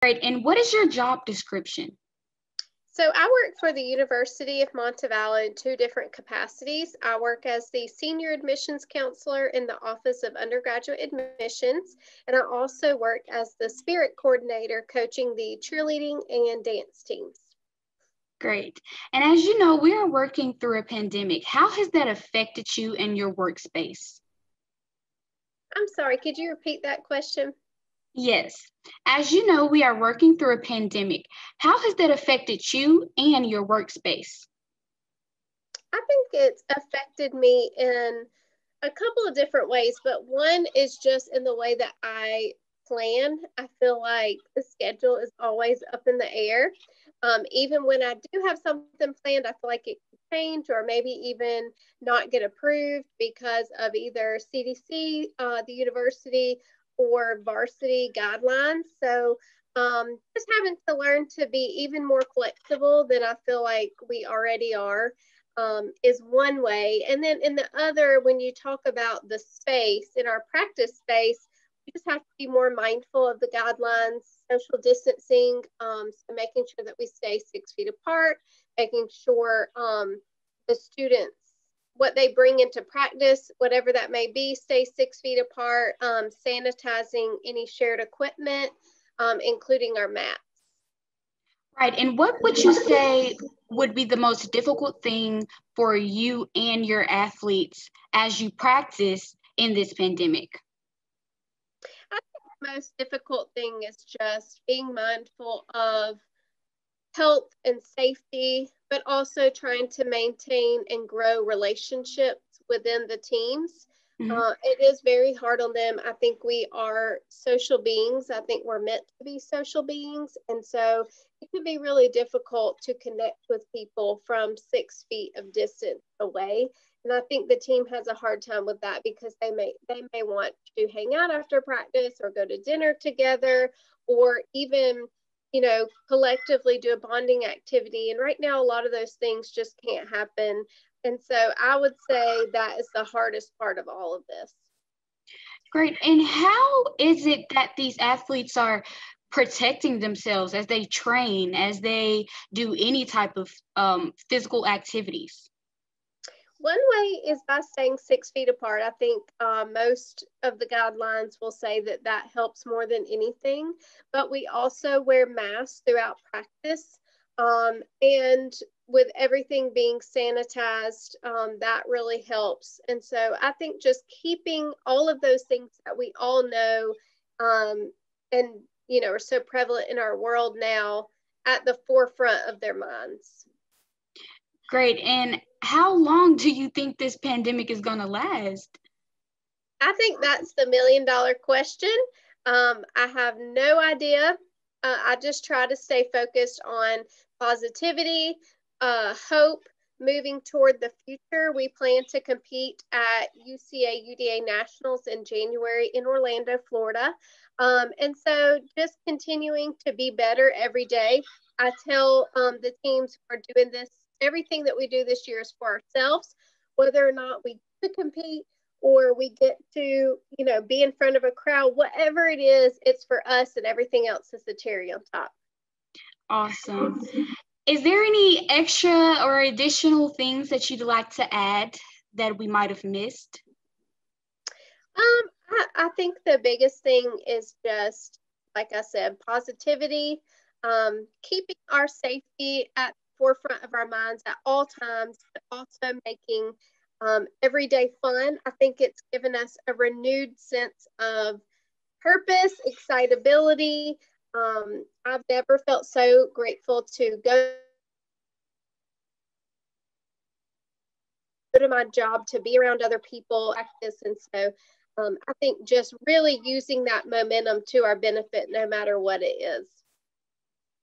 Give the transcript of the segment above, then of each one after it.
Great. And what is your job description? So I work for the University of Montevallo in two different capacities. I work as the Senior Admissions Counselor in the Office of Undergraduate Admissions, and I also work as the Spirit Coordinator coaching the cheerleading and dance teams. Great. And as you know, we are working through a pandemic. How has that affected you and your workspace? I'm sorry, could you repeat that question? Yes. As you know, we are working through a pandemic. How has that affected you and your workspace? I think it's affected me in a couple of different ways, but one is just in the way that I plan. I feel like the schedule is always up in the air. Even when I do have something planned, I feel like it could change or maybe even not get approved because of either CDC, the university, or varsity guidelines. So just having to learn to be even more flexible than I feel like we already are is one way. And then in the other, when you talk about the space, in our practice space, we just have to be more mindful of the guidelines, social distancing, so making sure that we stay 6 feet apart, making sure the students, what they bring into practice, whatever that may be, stay 6 feet apart, sanitizing any shared equipment, including our mats. Right. And what would you say would be the most difficult thing for you and your athletes as you practice in this pandemic? I think the most difficult thing is just being mindful of health and safety, but also trying to maintain and grow relationships within the teams. It is very hard on them. I think we are social beings. I think we're meant to be social beings. And so it can be really difficult to connect with people from 6 feet of distance away. And I think the team has a hard time with that because they may want to hang out after practice or go to dinner together or even, you know, collectively do a bonding activity. And right now, a lot of those things just can't happen. And so I would say that is the hardest part of all of this. Great. And how is it that these athletes are protecting themselves as they train, as they do any type of physical activities? One way is by staying 6 feet apart. I think most of the guidelines will say that that helps more than anything, but we also wear masks throughout practice. And with everything being sanitized, that really helps. And so I think just keeping all of those things that we all know and, you know, are so prevalent in our world now at the forefront of their minds. Great. And how long do you think this pandemic is going to last? I think that's the $1 million question. I have no idea. I just try to stay focused on positivity, hope, moving toward the future. We plan to compete at UCA UDA Nationals in January in Orlando, Florida. And so just continuing to be better every day. I tell the teams who are doing this, everything that we do this year is for ourselves, whether or not we compete or we get to, you know, be in front of a crowd, whatever it is, it's for us and everything else is the cherry on top. Awesome. Is there any extra or additional things that you'd like to add that we might have missed? I think the biggest thing is just, like I said, positivity, keeping our safety at the forefront of our minds at all times, but also making everyday fun. I think it's given us a renewed sense of purpose, excitability. I've never felt so grateful to go to my job, to be around other people, practice. And so I think just really using that momentum to our benefit, no matter what it is.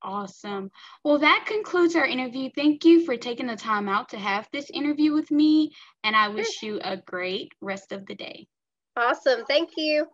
Awesome. Well, that concludes our interview. Thank you for taking the time out to have this interview with me, and I wish you a great rest of the day. Awesome. Thank you.